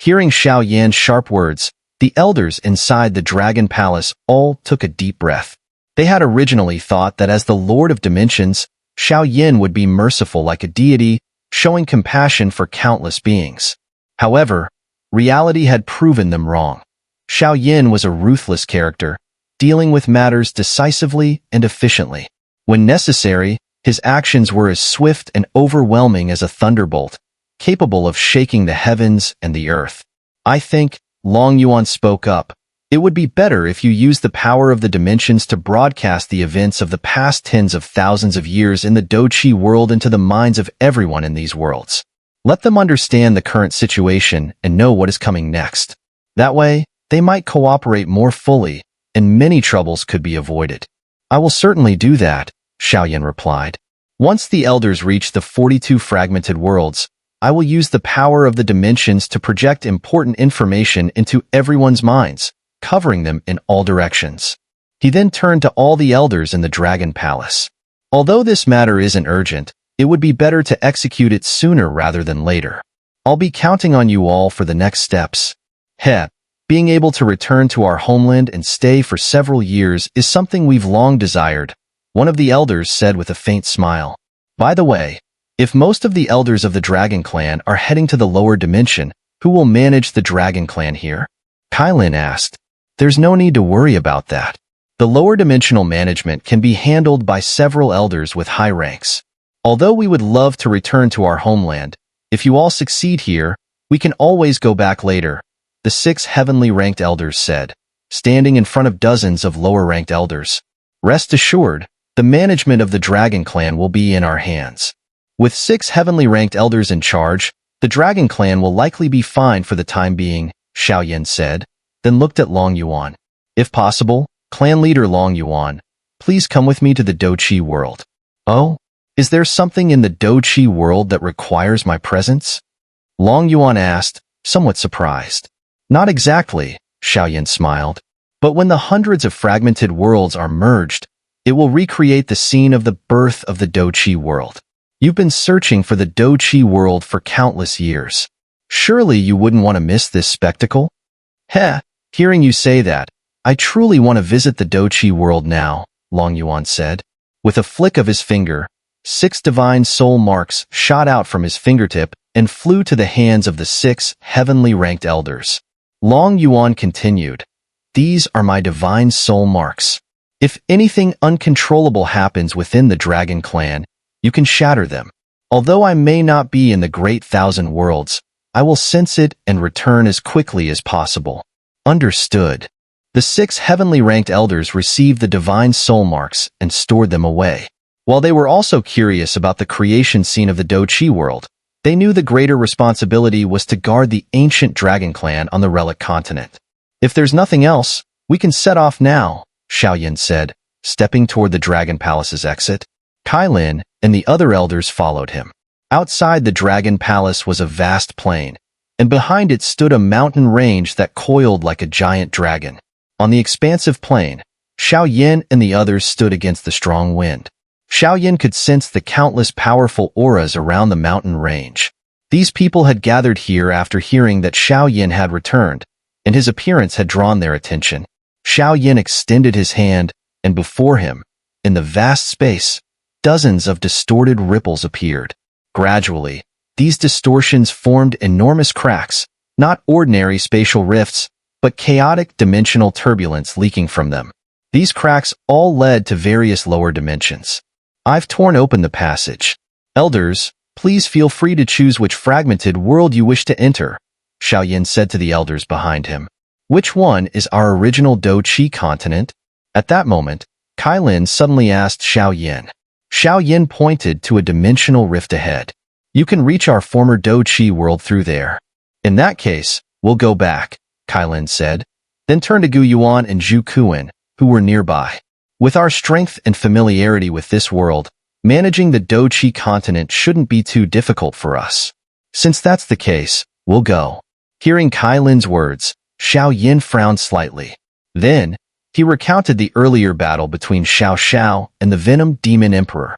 Hearing Xiao Yan's sharp words, the elders inside the Dragon Palace all took a deep breath. They had originally thought that as the Lord of Dimensions, Xiao Yan would be merciful like a deity, showing compassion for countless beings. However, reality had proven them wrong. Xiao Yan was a ruthless character, dealing with matters decisively and efficiently. When necessary, his actions were as swift and overwhelming as a thunderbolt, capable of shaking the heavens and the earth. I think, Long Yuan spoke up, it would be better if you used the power of the dimensions to broadcast the events of the past tens of thousands of years in the Doqi world into the minds of everyone in these worlds. Let them understand the current situation and know what is coming next. That way, they might cooperate more fully, and many troubles could be avoided. I will certainly do that, Xiaoyan replied. Once the elders reach the 42 fragmented worlds, I will use the power of the dimensions to project important information into everyone's minds, covering them in all directions. He then turned to all the elders in the Dragon Palace. Although this matter isn't urgent, it would be better to execute it sooner rather than later. I'll be counting on you all for the next steps. Being able to return to our homeland and stay for several years is something we've long desired, one of the elders said with a faint smile. By the way, if most of the elders of the Dragon Clan are heading to the lower dimension, who will manage the Dragon Clan here? Kailin asked. There's no need to worry about that. The lower dimensional management can be handled by several elders with high ranks. Although we would love to return to our homeland, if you all succeed here, we can always go back later, the 6 heavenly ranked elders said, standing in front of dozens of lower ranked elders. Rest assured, the management of the Dragon Clan will be in our hands. With 6 heavenly ranked elders in charge, the Dragon Clan will likely be fine for the time being, Xiaoyan said, then looked at Long Yuan. If possible, clan leader Long Yuan, please come with me to the Doqi world. Oh? Is there something in the Doqi world that requires my presence? Long Yuan asked, somewhat surprised. Not exactly, Xiaoyan smiled. But when the hundreds of fragmented worlds are merged, it will recreate the scene of the birth of the Doqi world. You've been searching for the Doqi world for countless years. Surely you wouldn't want to miss this spectacle? Hearing you say that, I truly want to visit the Doqi world now, Long Yuan said. With a flick of his finger, 6 divine soul marks shot out from his fingertip and flew to the hands of the 6 heavenly ranked elders. Long Yuan continued, these are my divine soul marks. If anything uncontrollable happens within the Dragon Clan, you can shatter them. Although I may not be in the Great Thousand Worlds, I will sense it and return as quickly as possible. Understood. The 6 heavenly ranked elders received the divine soul marks and stored them away. While they were also curious about the creation scene of the Doqi world, they knew the greater responsibility was to guard the ancient Dragon Clan on the Relic Continent. If there's nothing else, we can set off now, Xiaoyan said, stepping toward the Dragon Palace's exit. Kailin and the other elders followed him. Outside the Dragon Palace was a vast plain, and behind it stood a mountain range that coiled like a giant dragon. On the expansive plain, Xiaoyan and the others stood against the strong wind. Xiaoyan could sense the countless powerful auras around the mountain range. These people had gathered here after hearing that Xiaoyan had returned, and his appearance had drawn their attention. Xiaoyan extended his hand, and before him, in the vast space, dozens of distorted ripples appeared. Gradually, these distortions formed enormous cracks, not ordinary spatial rifts, but chaotic dimensional turbulence leaking from them. These cracks all led to various lower dimensions. I've torn open the passage. Elders, please feel free to choose which fragmented world you wish to enter, Xiaoyan said to the elders behind him. Which one is our original Doqi continent? At that moment, Kailin suddenly asked Xiaoyan. Xiaoyan pointed to a dimensional rift ahead. You can reach our former Doqi world through there. In that case, we'll go back, Kailin said, then turned to Gu Yuan and Zhu Kuan, who were nearby. With our strength and familiarity with this world, managing the Doqi continent shouldn't be too difficult for us. Since that's the case, we'll go. Hearing Kailin's words, Xiaoyan frowned slightly. Then, he recounted the earlier battle between Xiao and the Venom Demon Emperor.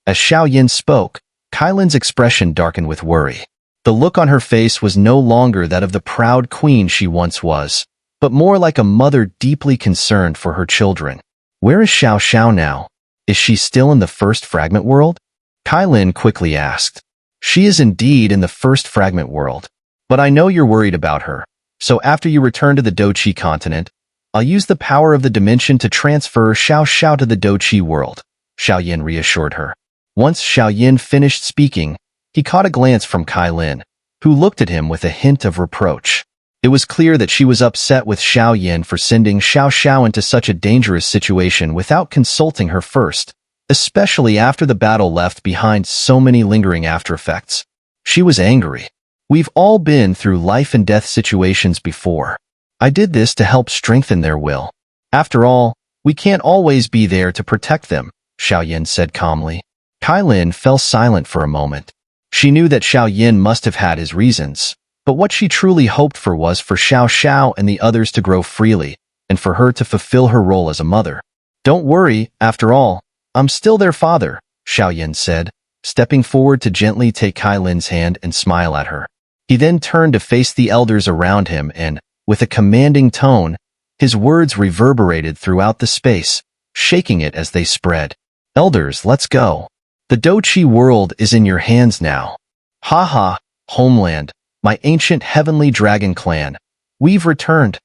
As Xiaoyan spoke, Kailin's expression darkened with worry. The look on her face was no longer that of the proud queen she once was, but more like a mother deeply concerned for her children. Where is Xiao now? Is she still in the first fragment world? Kailin quickly asked. She is indeed in the first fragment world, but I know you're worried about her. So after you return to the Doqi continent, I'll use the power of the dimension to transfer Xiao to the Doqi world, Xiaoyin reassured her. Once Xiaoyin finished speaking, he caught a glance from Kailin, who looked at him with a hint of reproach. It was clear that she was upset with Xiaoyin for sending Xiao into such a dangerous situation without consulting her first, especially after the battle left behind so many lingering aftereffects. She was angry. We've all been through life and death situations before. I did this to help strengthen their will. After all, we can't always be there to protect them, Xiaoyin said calmly. Kailin fell silent for a moment. She knew that Xiaoyin must have had his reasons, but what she truly hoped for was for Xiao and the others to grow freely, and for her to fulfill her role as a mother. Don't worry, after all, I'm still their father, Xiaoyin said, stepping forward to gently take Kailin's hand and smile at her. He then turned to face the elders around him and, with a commanding tone, his words reverberated throughout the space, shaking it as they spread. Elders, let's go. The Doqi world is in your hands now. Ha ha, homeland, my ancient heavenly dragon clan. We've returned.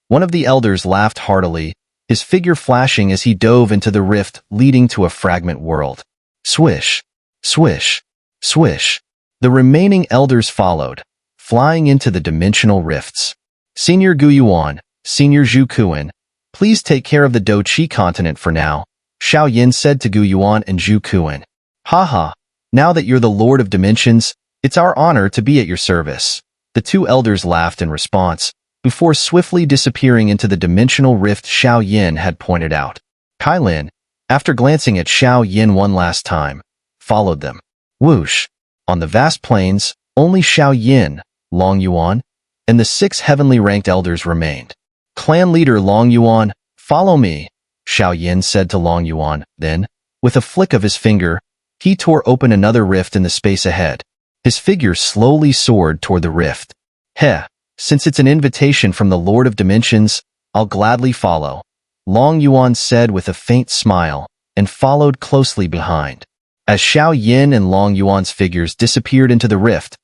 One of the elders laughed heartily, his figure flashing as he dove into the rift leading to a fragment world. Swish, swish, swish. The remaining elders followed, flying into the dimensional rifts. Senior Guyuan, Senior Zhu Kuan, please take care of the Doqi continent for now, Xiaoyin said to Guyuan and Zhu Kuan. Haha, now that you're the Lord of Dimensions, it's our honor to be at your service. The two elders laughed in response, before swiftly disappearing into the dimensional rift Xiaoyin had pointed out. Kailin, after glancing at Xiaoyin one last time, followed them. Whoosh! On the vast plains, only Xiaoyin, Long Yuan, and the 6 heavenly ranked elders remained. Clan leader Long Yuan, follow me, Xiaoyin said to Long Yuan. Then, with a flick of his finger, he tore open another rift in the space ahead. His figure slowly soared toward the rift. Heh, since it's an invitation from the Lord of Dimensions, I'll gladly follow, Long Yuan said with a faint smile, and followed closely behind. As Xiaoyin and Long Yuan's figures disappeared into the rift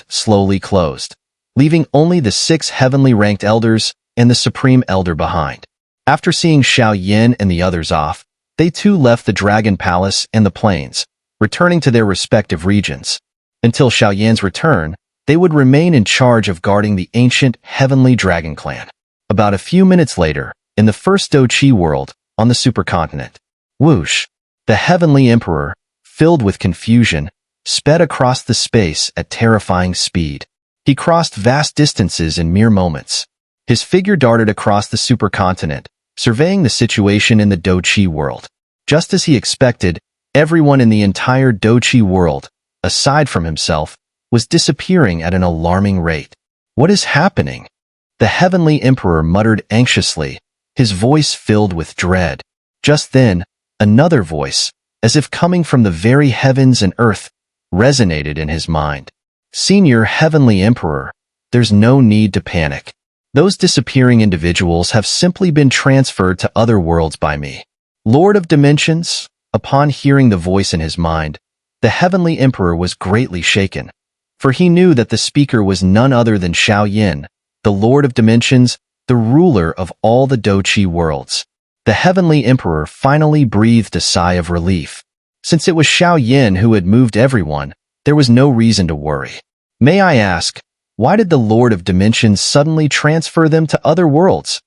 slowly closed, leaving only the 6 heavenly ranked elders and the Supreme Elder behind. After seeing Xiaoyin and the others off, they too left the Dragon Palace and the plains, returning to their respective regions. Until Xiaoyin's return, they would remain in charge of guarding the ancient heavenly dragon clan. About a few minutes later, in the first Doqi world, on the supercontinent, whoosh, the heavenly emperor, filled with confusion, sped across the space at terrifying speed. He crossed vast distances in mere moments. His figure darted across the supercontinent, surveying the situation in the Doqi world. Just as he expected, everyone in the entire Doqi world, aside from himself, was disappearing at an alarming rate. What is happening? The heavenly emperor muttered anxiously, his voice filled with dread. Just then, another voice, as if coming from the very heavens and earth, resonated in his mind. Senior Heavenly Emperor, there's no need to panic. Those disappearing individuals have simply been transferred to other worlds by me. Lord of Dimensions, upon hearing the voice in his mind, the Heavenly Emperor was greatly shaken, for he knew that the speaker was none other than Xiaoyin, the Lord of Dimensions, the ruler of all the Doqi worlds. The Heavenly Emperor finally breathed a sigh of relief. Since it was Xiaoyin who had moved everyone, there was no reason to worry. May I ask, why did the Lord of Dimensions suddenly transfer them to other worlds?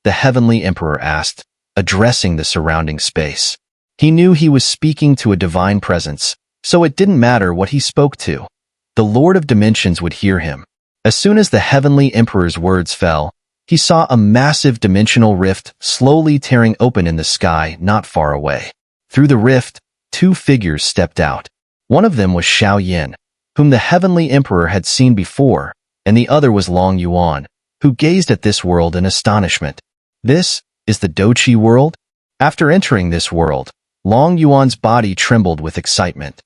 The Heavenly Emperor asked, addressing the surrounding space. He knew he was speaking to a divine presence, so it didn't matter what he spoke to. The Lord of Dimensions would hear him. As soon as the Heavenly Emperor's words fell, he saw a massive dimensional rift slowly tearing open in the sky not far away. Through the rift, 2 figures stepped out. One of them was Xiaoyin, whom the Heavenly Emperor had seen before, and the other was Long Yuan, who gazed at this world in astonishment. This is the Doqi world? After entering this world, Long Yuan's body trembled with excitement.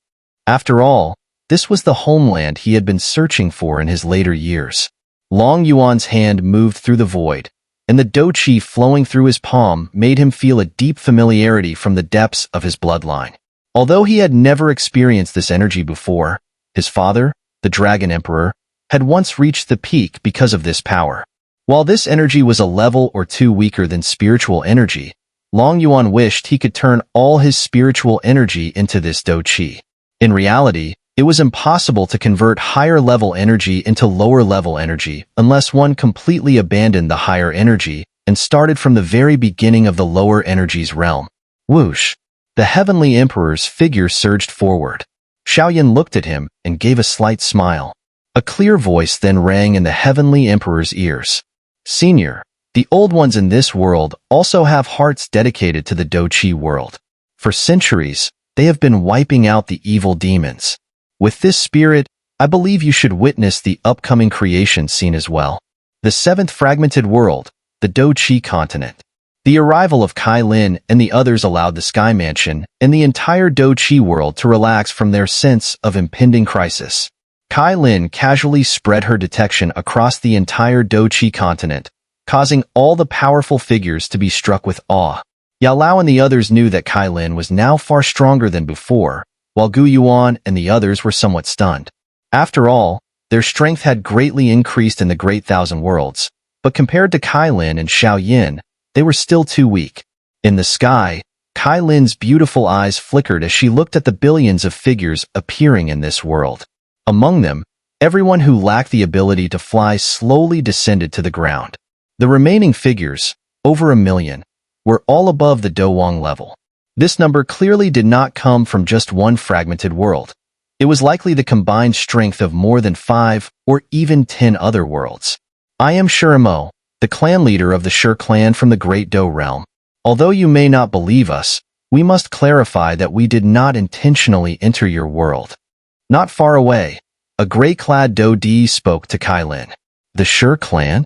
After all, This was the homeland he had been searching for in his later years. Long Yuan's hand moved through the void, and the Do Qi flowing through his palm made him feel a deep familiarity from the depths of his bloodline. Although he had never experienced this energy before, his father, the Dragon Emperor, had once reached the peak because of this power. While this energy was a level or two weaker than spiritual energy, Long Yuan wished he could turn all his spiritual energy into this Do Qi. In reality, it was impossible to convert higher-level energy into lower-level energy unless one completely abandoned the higher energy and started from the very beginning of the lower energy's realm. Whoosh! The Heavenly Emperor's figure surged forward. Xiao looked at him and gave a slight smile. A clear voice then rang in the Heavenly Emperor's ears. "Senior, the old ones in this world also have hearts dedicated to the Do Qi world. For centuries, they have been wiping out the evil demons. With this spirit, I believe you should witness the upcoming creation scene as well. The seventh fragmented world, the Do Qi continent." The arrival of Kai Lin and the others allowed the Sky Mansion and the entire Do Qi world to relax from their sense of impending crisis. Kai Lin casually spread her detection across the entire Do Qi continent, causing all the powerful figures to be struck with awe. Yao Lao and the others knew that Kai Lin was now far stronger than before, while Gu Yuan and the others were somewhat stunned. After all, their strength had greatly increased in the Great Thousand Worlds, but compared to Kai Lin and Xiao Yin, they were still too weak. In the sky, Kai Lin's beautiful eyes flickered as she looked at the billions of figures appearing in this world. Among them, everyone who lacked the ability to fly slowly descended to the ground. The remaining figures, over 1 million, were all above the Do Wang level. This number clearly did not come from just one fragmented world. It was likely the combined strength of more than 5 or even 10 other worlds. "I am Shurimo, the clan leader of the Shur clan from the Great Do realm. Although you may not believe us, we must clarify that we did not intentionally enter your world." Not far away, a gray-clad Do Di spoke to Kai Lin. "The Shur clan?"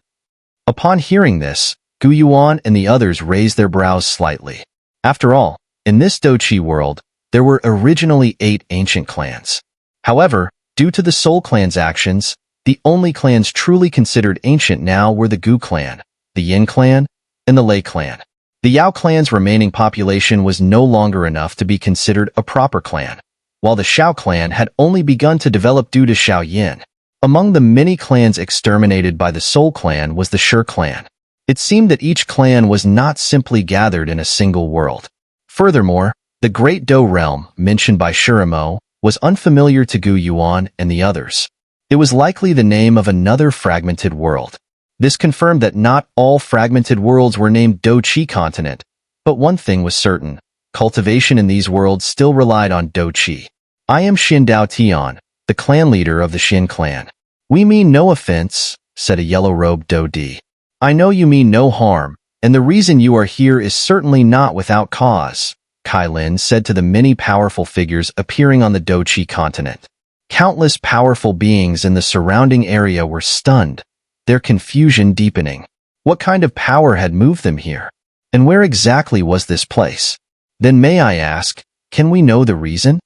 Upon hearing this, Gu Yuan and the others raised their brows slightly. After all, in this Do Qi world, there were originally 8 ancient clans. However, due to the Soul Clan's actions, the only clans truly considered ancient now were the Gu clan, the Yin clan, and the Lei clan. The Yao clan's remaining population was no longer enough to be considered a proper clan, while the Xiao clan had only begun to develop due to Xiao Yin. Among the many clans exterminated by the Soul clan was the Shur clan. It seemed that each clan was not simply gathered in a single world. Furthermore, the Great Do realm, mentioned by Shurimo, was unfamiliar to Gu Yuan and the others. It was likely the name of another fragmented world. This confirmed that not all fragmented worlds were named Do Qi continent, but one thing was certain: cultivation in these worlds still relied on Do Qi. "I am Xin Dao Tian, the clan leader of the Xin clan." "We mean no offense," said a yellow-robed Do Di. "I know you mean no harm, and the reason you are here is certainly not without cause," Kai Lin said to the many powerful figures appearing on the Do Qi continent. Countless powerful beings in the surrounding area were stunned, their confusion deepening. What kind of power had moved them here? And where exactly was this place? "Then may I ask, can we know the reason?"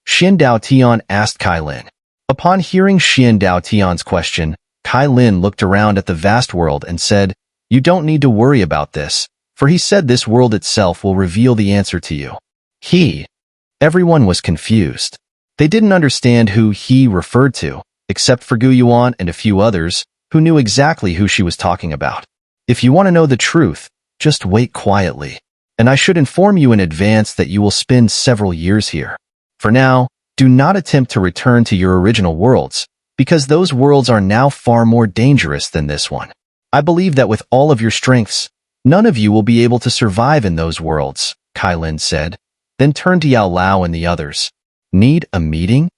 Xin Dao Tian asked Kai Lin. Upon hearing Xin Dao Tian's question, Kai Lin looked around at the vast world and said, "You don't need to worry about this, for he said this world itself will reveal the answer to you." He. Everyone was confused. They didn't understand who he referred to, except for Gu Yuan and a few others, who knew exactly who she was talking about. "If you want to know the truth, just wait quietly. And I should inform you in advance that you will spend several years here. For now, do not attempt to return to your original worlds, because those worlds are now far more dangerous than this one. I believe that with all of your strengths, none of you will be able to survive in those worlds," Kai Lin said, then turned to Yao Lao and the others. "Need a meeting?"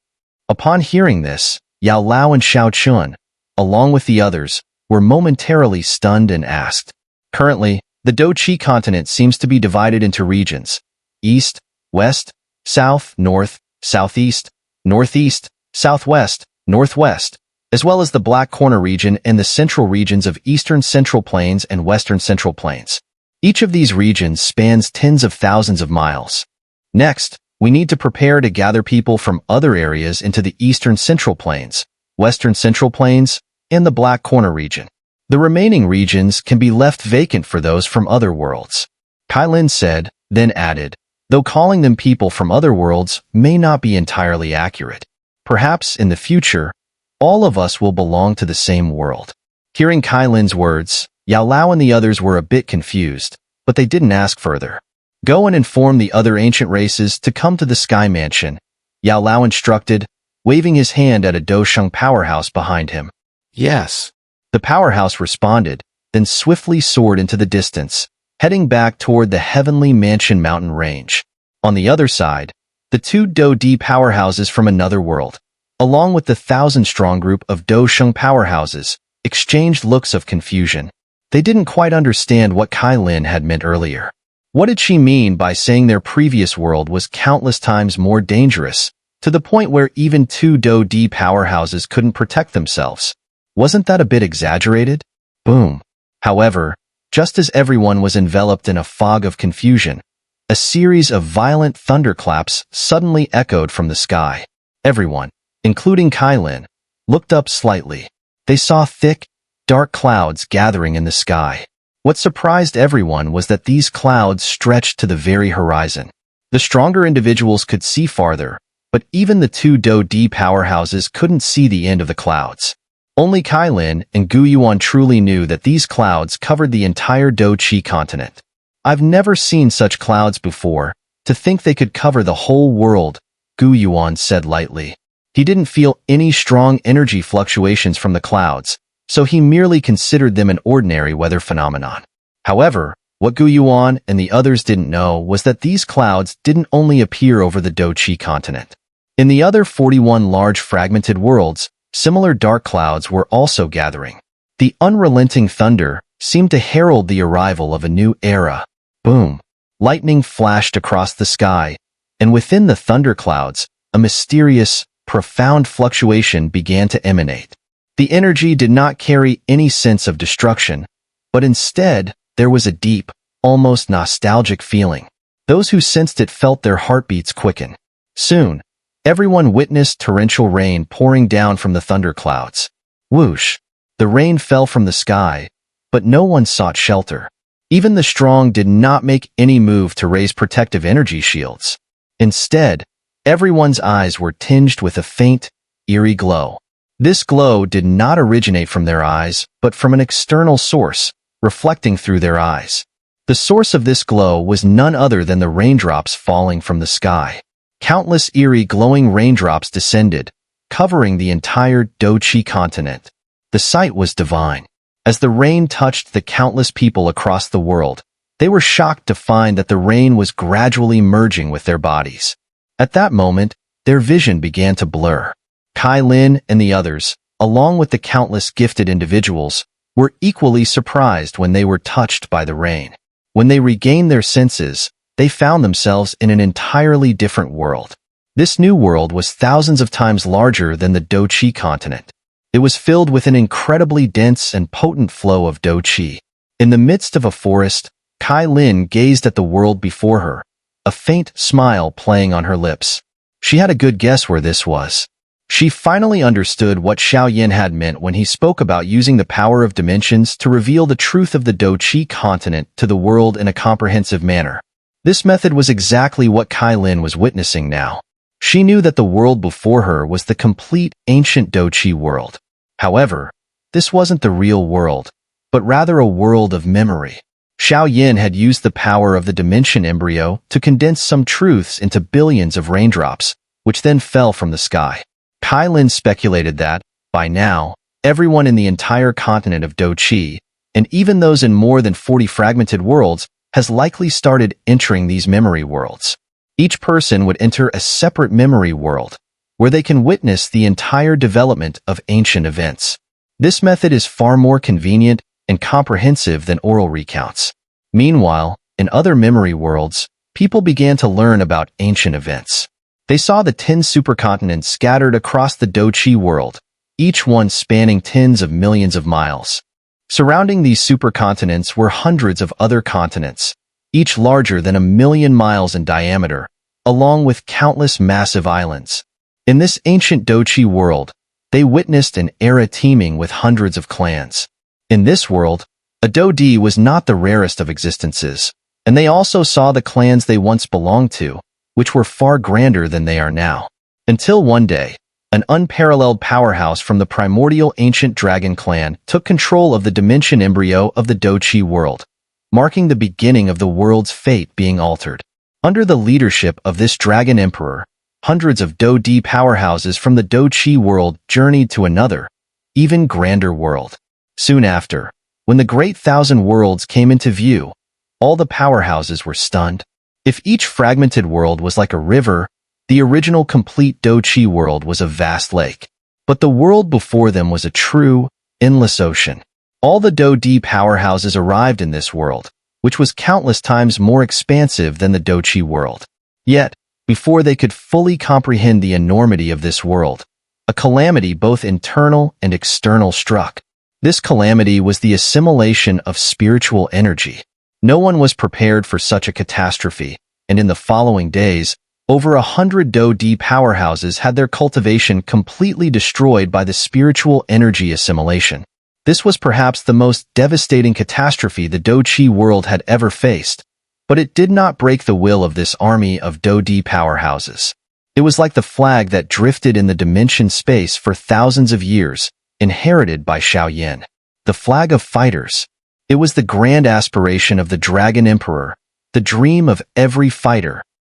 Upon hearing this, Yao Lao and Xiao Chun, along with the others, were momentarily stunned and asked. Currently, the Do Qi continent seems to be divided into regions: east, west, south, north, southeast, northeast, southwest, northwest, as well as the Black Corner region and the central regions of Eastern Central Plains and Western Central Plains. Each of these regions spans tens of thousands of miles. Next, We need to prepare to gather people from other areas into the Eastern Central Plains, Western Central Plains, and the Black Corner region. The remaining regions can be left vacant for those from other worlds. Kailin said, then added, though calling them people from other worlds may not be entirely accurate. Perhaps in the future, all of us will belong to the same world. Hearing Kailin's words, Yao Lao and the others were a bit confused, but they didn't ask further. Go and inform the other ancient races to come to the Sky Mansion, Yao Lao instructed, waving his hand at a Dosheng powerhouse behind him. Yes. The powerhouse responded, then swiftly soared into the distance, heading back toward the Heavenly Mansion mountain range. On the other side, the two Do-Di powerhouses from another world, along with the 1,000-strong group of Dosheng powerhouses, exchanged looks of confusion. They didn't quite understand what Kailin had meant earlier. What did she mean by saying their previous world was countless times more dangerous, to the point where even two Do-Di powerhouses couldn't protect themselves? Wasn't that a bit exaggerated? Boom. However, just as everyone was enveloped in a fog of confusion, a series of violent thunderclaps suddenly echoed from the sky. Everyone, including Kailin, looked up slightly. They saw thick, dark clouds gathering in the sky. What surprised everyone was that these clouds stretched to the very horizon. The stronger individuals could see farther, but even the two Do-Di powerhouses couldn't see the end of the clouds. Only Kailin and Gu Yuan truly knew that these clouds covered the entire Do-Chi continent. I've never seen such clouds before. To think they could cover the whole world, Gu Yuan said lightly. He didn't feel any strong energy fluctuations from the clouds, so he merely considered them an ordinary weather phenomenon. However, what Gu Yuan and the others didn't know was that these clouds didn't only appear over the Do-Chi continent. In the other 41 large fragmented worlds, similar dark clouds were also gathering. The unrelenting thunder seemed to herald the arrival of a new era. Boom! Lightning flashed across the sky, and within the thunderclouds, a mysterious, profound fluctuation began to emanate. The energy did not carry any sense of destruction, but instead, there was a deep, almost nostalgic feeling. Those who sensed it felt their heartbeats quicken. Soon, everyone witnessed torrential rain pouring down from the thunderclouds. Whoosh! The rain fell from the sky, but no one sought shelter. Even the strong did not make any move to raise protective energy shields. Instead, everyone's eyes were tinged with a faint, eerie glow. This glow did not originate from their eyes, but from an external source, reflecting through their eyes. The source of this glow was none other than the raindrops falling from the sky. Countless eerie glowing raindrops descended, covering the entire Do-Chi continent. The sight was divine. As the rain touched the countless people across the world, they were shocked to find that the rain was gradually merging with their bodies. At that moment, their vision began to blur. Kailin and the others, along with the countless gifted individuals, were equally surprised when they were touched by the rain. When they regained their senses, they found themselves in an entirely different world. This new world was thousands of times larger than the Do-Chi continent. It was filled with an incredibly dense and potent flow of Do-Chi. In the midst of a forest, Kailin gazed at the world before her, a faint smile playing on her lips. She had a good guess where this was. She finally understood what Xiao had meant when he spoke about using the power of dimensions to reveal the truth of the Do-Chi continent to the world in a comprehensive manner. This method was exactly what Kailin was witnessing now. She knew that the world before her was the complete ancient Do-Chi world. However, this wasn't the real world, but rather a world of memory. Xiao had used the power of the dimension embryo to condense some truths into billions of raindrops, which then fell from the sky. Kailin speculated that, by now, everyone in the entire continent of Do-Chi, and even those in more than 40 fragmented worlds, has likely started entering these memory worlds. Each person would enter a separate memory world, where they can witness the entire development of ancient events. This method is far more convenient and comprehensive than oral recounts. Meanwhile, in other memory worlds, people began to learn about ancient events. They saw the 10 supercontinents scattered across the Do-Chi world, each one spanning tens of millions of miles. Surrounding these supercontinents were hundreds of other continents, each larger than 1,000,000 miles in diameter, along with countless massive islands. In this ancient Dochi world, they witnessed an era teeming with hundreds of clans. In this world, a Dodi was not the rarest of existences, and they also saw the clans they once belonged to, which were far grander than they are now. Until one day, an unparalleled powerhouse from the primordial ancient dragon clan took control of the dimension embryo of the Dochi world, marking the beginning of the world's fate being altered. Under the leadership of this dragon emperor, hundreds of Do-Di powerhouses from the Dochi world journeyed to another, even grander world. Soon after, when the Great Thousand Worlds came into view, all the powerhouses were stunned. If each fragmented world was like a river, the original complete Dochi world was a vast lake. But the world before them was a true, endless ocean. All the Do-Di powerhouses arrived in this world, which was countless times more expansive than the Dochi world. Yet, before they could fully comprehend the enormity of this world, a calamity both internal and external struck. This calamity was the assimilation of spiritual energy. No one was prepared for such a catastrophe, and in the following days, over 100 Do-Di powerhouses had their cultivation completely destroyed by the spiritual energy assimilation. This was perhaps the most devastating catastrophe the Dochi world had ever faced, but it did not break the will of this army of Do-Di powerhouses. It was like the flag that drifted in the dimension space for thousands of years, inherited by Xiao, the flag of fighters. It was the grand aspiration of the Dragon Emperor, the dream of every fighter,